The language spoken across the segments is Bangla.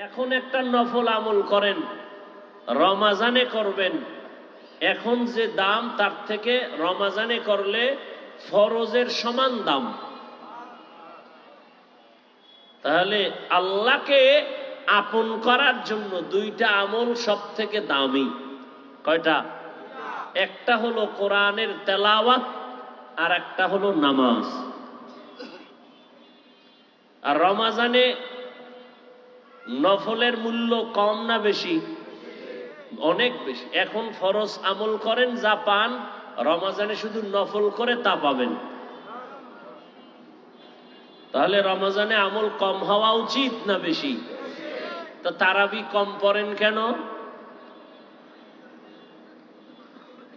এখন একটা নফল আমল করেন, রমাজানে করবেন। এখন যে দাম তার থেকে রমাজানে করলে ফরজের সমান দাম। তাহলে আল্লাহকে আপন করার জন্য দুইটা আমল সব থেকে দামি। কয়টা? একটা হলো কোরআনের তেলাওয়াত, আর একটা হলো নামাজ। আর রমাজানে নফলের মূল্য কম না বেশি? অনেক বেশি। এখন ফরজ আমল করেন যা পান, রমাজানে শুধু নফল করে তা পাবেন। তাহলে রমাজানে আমল কম হওয়া উচিত না বেশি? তো তারাবি কম পড়েন কেন?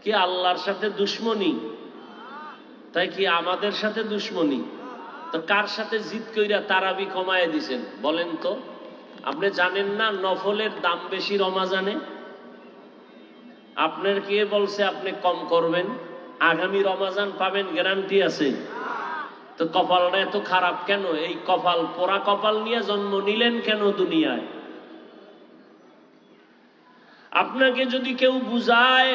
কি আল্লাহর সাথে দুশ্মনী? তাই কি আমাদের সাথে দুশ্মনী? তো কার সাথে জিদ কইরা তারাবি কমায় দিছেন বলেন তো? আপনি জানেন না নফলের দাম বেশি রমাজানে? আপনার কে বলছে আপনি কম করবেন? আগামী রমাজান পাবেন গ্যারান্টি আছে? তো কপালটা এত খারাপ কেন? এই কপাল পোড়া কপাল নিয়ে জন্ম নিলেন কেন দুনিয়ায়? আপনাকে যদি কেউ বুঝায়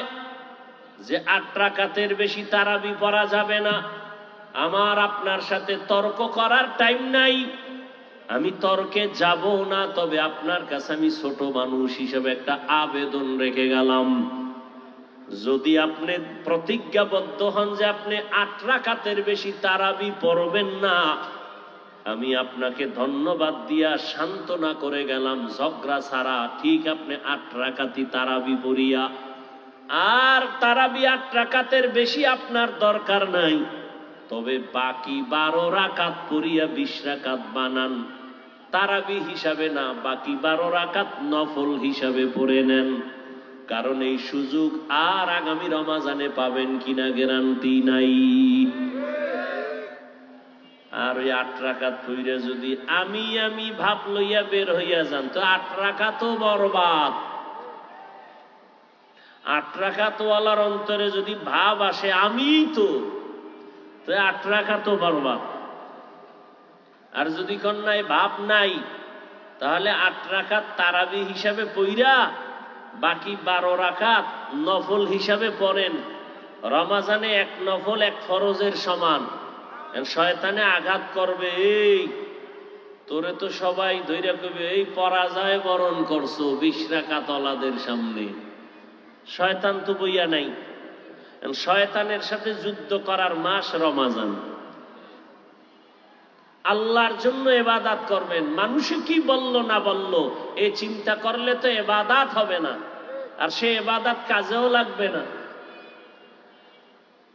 যে 8 রাকাতের বেশি তারাবি পড়া যাবে না, আমার আপনার সাথে তর্ক করার টাইম নাই, আমি তর্কে যাব না। তবে আপনার কাছে আমি ছোট মানুষ হিসেবে একটা আবেদন রেখে গেলাম, যদি আপনি প্রতিজ্ঞাবদ্ধ হন যে আপনি 8 রাকাতের বেশি তারাবি পড়বেন না, আমি আপনাকে ধন্যবাদ দিয়া সান্ত্বনা করে গেলাম, ঝগড়া ছাড়া ঠিক আপনি 8 রাকাতই তারাবি পড়িয়া, আর তারাবি 8 রাকাতের বেশি আপনার দরকার নাই, তবে বাকি 12 রাকাত পড়িয়া 20 রাকাত বানান, তারাবি হিসাবে না, বাকি 12 রাকাত নফল হিসাবে পড়ে নেন। কারণ এই সুযোগ আর আগামী রমাজানে পাবেন কিনা গ্যারান্টি নাই। আর ওই 8 রাকাত পড়িয়া যদি আমি ভাব লইয়া বের হইয়া যান, তো 8 রাকাতও বরবাদ। 8 রাকাত ওয়ালার অন্তরে যদি ভাব আসে আমি তো 8 রাকাতও বরবাদ। আর যদি কন্যায় ভাব নাই, তাহলে 8 রাকাত তারাবি হিসাবে পইরা বাকি 12 রাকাত নফল হিসাবে পড়েন। রমাজানে এক নফল এক ফরজের সমান। শয়তানে আঘাত করবে, এই তোরে তো সবাই ধৈর্য করবে, এই পরাজয় বরণ করছো 20 রাকাত ওয়ালাদের সামনে। শয়তান তো বইয়া নাই। শয়তানের সাথে যুদ্ধ করার মাস রমাজান। আল্লাহর জন্য ইবাদত করবেন, মানুষে কি বলল না বলল এই চিন্তা করলে তো ইবাদত হবে না, আর সে ইবাদত কাজেও লাগবে না।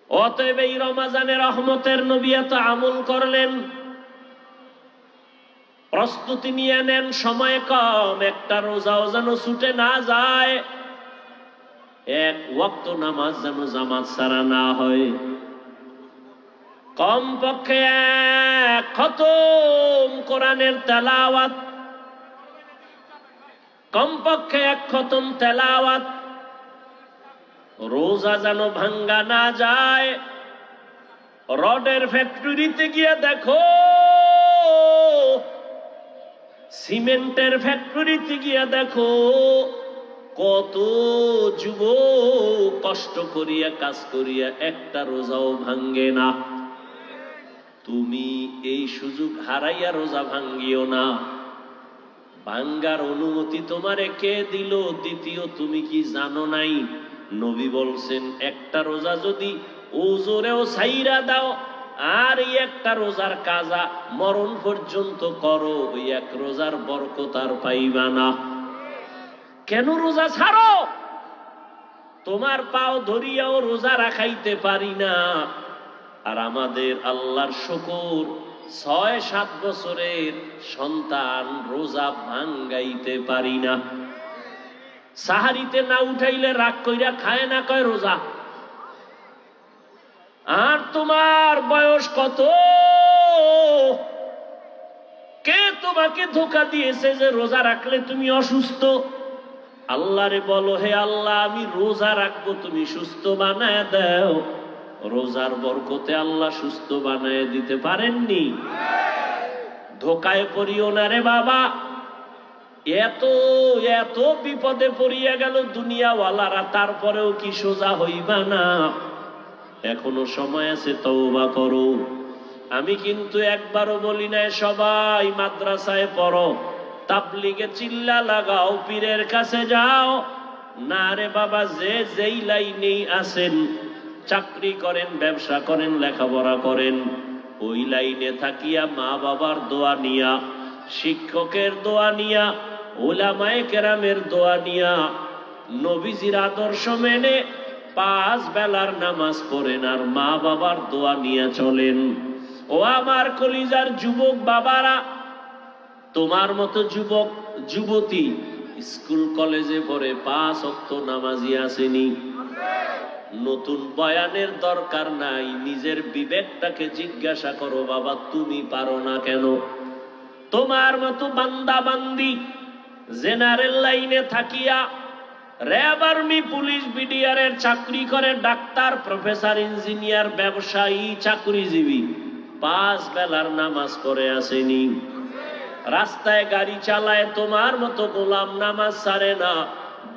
অতএব এই রমাজানে রহমতের নবী এত আমল করলেন, প্রস্তুতি নিয়ে নেন, সময় কম, একটা রোজাও যেন ছুটে না যায়, এক ওয়াক্ত নামাজ যেন জামাত ছাড়া না হয়, কমপক্ষে 1 খতম কোরআনের তেলাওয়াত, কমপক্ষে 1 খতম তেলাওয়াত। রোজা যেন ভাঙ্গা না যায়। রডের ফ্যাক্টরিতে গিয়ে দেখো, সিমেন্টের ফ্যাক্টরিতে গিয়ে দেখো, কত যুবক কষ্ট করিয়া কাজ করিয়া একটা রোজাও ভাঙ্গে না। তুমি এই সুযোগ হারাইয়া রোজা ভাঙ্গিও না। ভাঙ্গার অনুমতি তোমারে কে দিল? দ্বিতীয়, তুমি কি জানো নাই নবী বলছেন একটা রোজা যদি ওজোরেও ছাইরা দাও, আর এই একটা রোজার কাজা মরণ পর্যন্ত করো, ওই এক রোজার বরকত আর পাইবা না। কেন রোজা ছাড়ো? তোমার পাও ধরিয়াও রোজা রাখাইতে পারি না। আর আমাদের আল্লাহর শুকর, 6-7 বছরের সন্তান রোজা ভাঙ্গাইতে পারি না। সাহারিতে না উঠাইলে রাগ কইরা খায় না, কয় রোজা। আর তোমার বয়স কত? কে তোমাকে ধোঁকা দিয়েছে যে রোজা রাখলে তুমি অসুস্থ? আল্লাহরে বলো, হে আল্লাহ আমি রোজা রাখবো, তুমি সুস্থ বানায় দাও। রোজার বরকতে আল্লাহ সুস্থ বানায় দিতে পারেননি? ধোকায় পড়িও না রে বাবা। এত এত বিপদে পড়িয়া গেল দুনিয়াওয়ালারা, তারপরেও কি সোজা হইবা না? এখনো সময় আছে, তওবা করো। আমি কিন্তু একবারও বলি নাই সবাই মাদ্রাসায় পড়ো, তাবলিগে চিল্লা লাগাও, পীরের কাছে যাও। না রে বাবা, যে যেই লাইনেই আছেন, চাকরি করেন, ব্যবসা করেন, লেখাপড়া করেন, ওই লাইনে থাকিয়া মা বাবার দোয়া নিয়া, শিক্ষকের দোয়া নিয়া, উলামায়ে কেরামের দোয়া নিয়া, নবীজির আদর্শ মেনে 5 বেলার নামাজ পড়েন আর মা বাবার দোয়া নিয়ে চলেন। ও আমার কলিজার যুবক বাবারা, তোমার মতো যুবক যুবতী স্কুল কলেজে পড়ে 5 ওয়াক্ত নামাজি আসেনি? নতুন বয়ানের দরকার নাই, নিজের বিবেকটাকে জিজ্ঞাসা করো, বাবা তুমি পারো না কেন? তোমার মতো বান্দা বান্দি জেনারেল লাইনে থাকিয়া র্যাব, আর্মি, পুলিশ, বিডিআরের চাকরি করে, ডাক্তার, প্রফেসর, ইঞ্জিনিয়ার, ব্যবসায়ী, চাকরিজীবী 5 বেলার নামাজ পড়ে আসেনি? রাস্তায় গাড়ি চালায় তোমার মতো গোলাম নামাজ ছাড়ে না,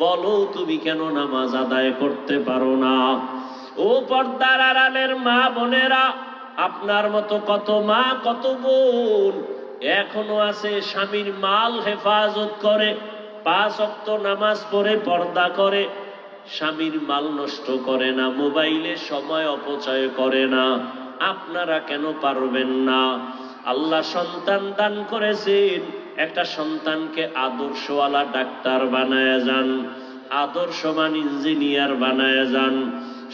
বলো তুমি কেন নামাজ আদায় করতে পারো না? ও পর্দার আড়ালের মা বোনেরা, আপনার মতো কত মা কত বোন এখনো আছে স্বামীর মাল হেফাজত করে, 5 ওয়াক্ত নামাজ পড়ে, পর্দা করে, স্বামীর মাল নষ্ট করে না, মোবাইলে সময় অপচয় করে না। আপনারা কেন পারবেন না? আল্লাহ সন্তান দান করেছেন, একটা সন্তানকে আদর্শওয়ালা ডাক্তার বানায় যান, আদর্শবান ইঞ্জিনিয়ার বানায় যান।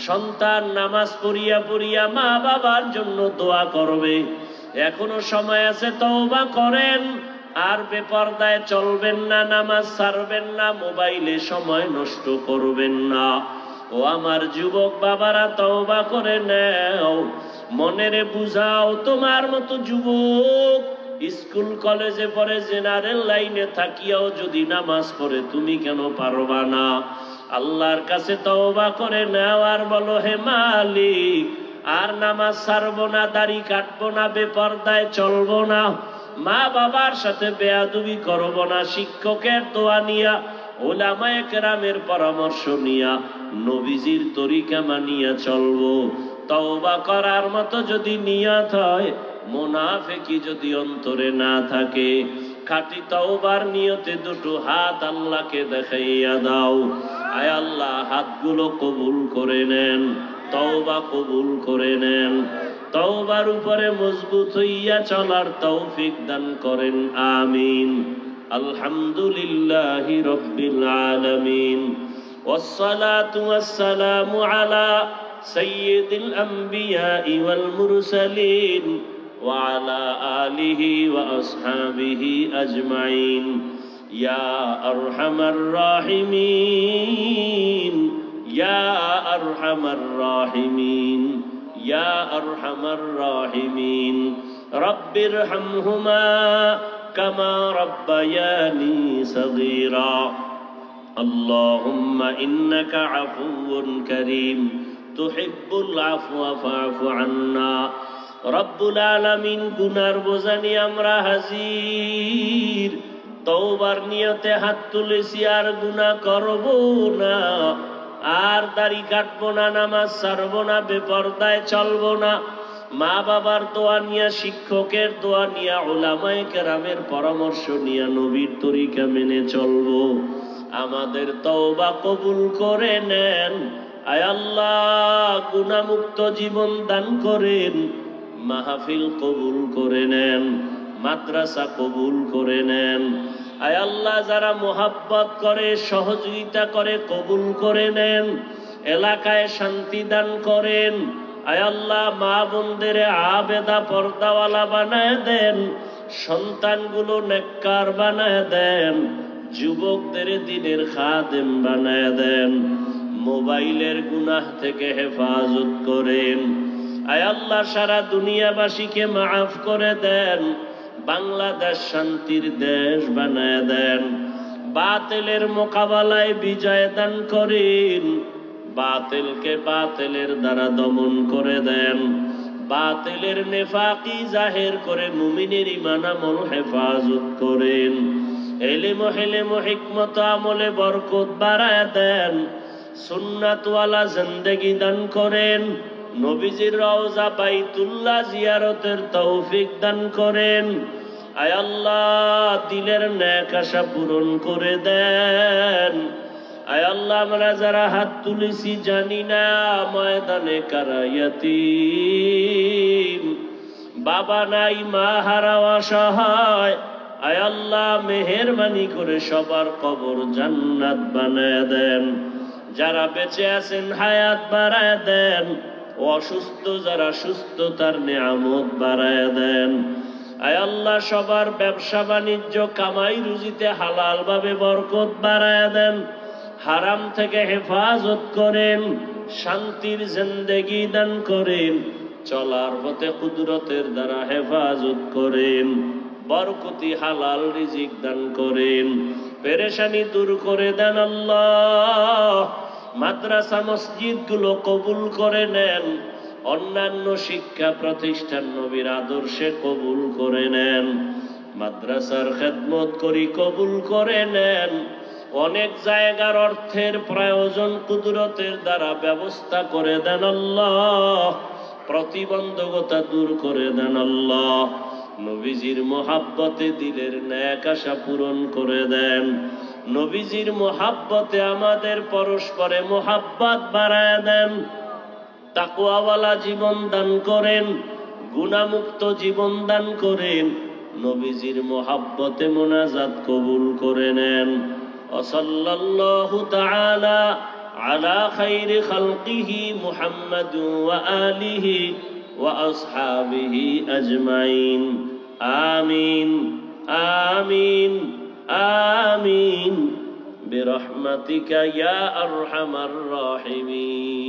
সন্তান নামাজ পড়িয়া পড়িয়া মা বাবার জন্য দোয়া করবে। এখনো সময় আছে, তওবা করেন। আর বেপরদায় চলবেন না, নামাজ ছাড়বেন না, মোবাইলে সময় নষ্ট করবেন না। ও আমার যুবক বাবারা, তওবা করে নাও, মনেরে বুঝাও। তোমার মতো যুবক স্কুল কলেজে পড়ে, জেনারেল লাইনে থাকিয়াও যদি নামাজ পড়ে, তুমি কেন পারবা না? আল্লাহর কাছে তওবা করে নাও আর বলো, হে মালিক, আর নামাজ ছাড়বো না, দাড়ি কাটবো না, বেপরদায় চলবো না, মা বাবার সাথে বেয়াদবি করবো না, শিক্ষকের দোয়া নিয়া, উলামায়ে কেরামের পরামর্শ নিয়া, নবীজির তরিকা মানিয়া চলবো। তওবা করার মতো যদি নিয়ত হয়, মুনাফিকি যদি অন্তরে না থাকে, খাঁটি তওবার নিয়তে দুটো হাত আল্লাহকে দেখাইয়া দাও। আয় আল্লাহ, হাতগুলো কবুল করে নেন, তওবা কবুল করে নেন, তওবার উপরে মজবুত হইয়া চলার তৌফিক দান করেন, আমিন। আলহামদুলিল্লাহি রাব্বিল আলামিন, ওয়াসসালাতু ওয়াসসালামু আলা সাইয়্যিদিল আমবিয়াই ওয়াল মুরসালিন ওয়া আলা আলিহি ওয়া আসহাবিহি আজমাইন। ইয়া আরহামার রাহিমিন, ইয়া আরহামার রাহিমিন, ইয়া আরহামার রাহিমিন। রব্বিরহামহুমা কামা রাব্বায়ানি সগীরা। আল্লাহুম্মা ইন্নাকা আফুউন কারীম তুহিব্বুল আফওয়া ফা'ফু আন্না। রব্বুল আলামিন, গুনার বোঝা নিয়ে আমরা হাজির, তওবার নিয়তে হাত তুলেছি, আর গুনাহ করব না, আর দাড়ি কাটবো না, নামাজ ছাড়বো না, বেপরদায় চলবো না, মা বাবার দোয়া নিয়া, শিক্ষকের দোয়া নিয়া, উলামায়ে কেরামের পরামর্শ নিয়া, নবীর তরিকা মেনে চলবো। আমাদের তওবা কবুল করে নেন। আয় আল্লাহ, গুনাহমুক্ত জীবন দান করেন, মাহফিল কবুল করে নেন, মাদ্রাসা কবুল করে নেন। আয় আল্লাহ, যারা মোহাব্বত করে, সহযোগিতা করে, কবুল করে নেন, এলাকায় শান্তি দান করেন। আয় আল্লাহ, মা বোনদের আবেদা পর্দাওয়ালা বানায় দেন, সন্তানগুলো নেককার বানায় দেন, যুবকদের দ্বীনের খাদেম বানায় দেন, মোবাইলের গুনাহ থেকে হেফাজত করেন। আয় আল্লাহ, সারা দুনিয়াবাসীকে মাফ করে দেন, বাংলাদেশ শান্তির দেশ বানায় দেন, বাতিলের মোকাবেলায় বিজয় দান করেন, বাতিলকে বাতিলের দ্বারা দমন করে দেন, বাতিলের নেফাকি জাহের করে মুমিনের ঈমান আমল হেফাজত করেন। ইলম হিলম হিকমত আমলে বরকত বাড়ায় দেন, সুন্নাতওয়ালা জিন্দেগি দান করেন, নবীজির রওজা বাইতুল্লাহ জিয়ারতের তৌফিক দান করেন। আয় আল্লাহ, দিলের নেক আশা পূরণ করে দেন। আয় আল্লাহ, আমরা যারা হাত তুলেছি জানি না ময়দানে কারা ইয়াতীম, বাবা নাই মা হারা অসহায়। আয় আল্লাহ, মেহেরবানি করে সবার কবর জান্নাত বানায় দেন। যারা বেঁচে আছেন হায়াত বাড়ায় দেন, অসুস্থ যারা সুস্থতার নিয়ামত বাড়ায় দেন। আয় আল্লাহ, সবার ব্যবসা বাণিজ্য কামাই রুজিতে হালাল ভাবে বরকত বাড়ায় দেন, হারাম থেকে হেফাজত করেন, শান্তির জিন্দেগি দান করেন, চলার পথে কুদরতের দ্বারা হেফাজত করেন, বরকতি হালাল রিজিক দান করেন, পেরেশানি দূর করে দেন। আল্লাহ, মাদ্রাসা মসজিদ গুলো কবুল করে নেন, অন্যান্য শিক্ষা প্রতিষ্ঠান নবীর আদর্শে কবুল করে নেন, মাদ্রাসার খেদমত করি কবুল করে নেন। অনেক জায়গার অর্থের প্রয়োজন কুদরতের দ্বারা ব্যবস্থা করে দেন আল্লাহ, প্রতিবন্ধকতা দূর করে দেন আল্লাহ। নবীজির মোহাব্বতে দিলের নেক আশা পূরণ করে দেন, নবীজির মোহাব্বতে আমাদের পরস্পরে মোহাব্বত বাড়ায় দেন, তাকওয়াওয়ালা জীবন দান করেন, গুনাহমুক্ত জীবন দান করেন, নবীজির মোহাব্বতে মোনাজাত কবুল করে নেন। ওয়াসাল্লাল্লাহু তাআলা আলা খাইরি খালকিহি মুহাম্মাদু ওয়া আলিহি ওয়া আসহাবিহি আজমাইন। আমিন আমিন আমিন বিরহমাতিকা ইয়া আরহামার রাহিমিন।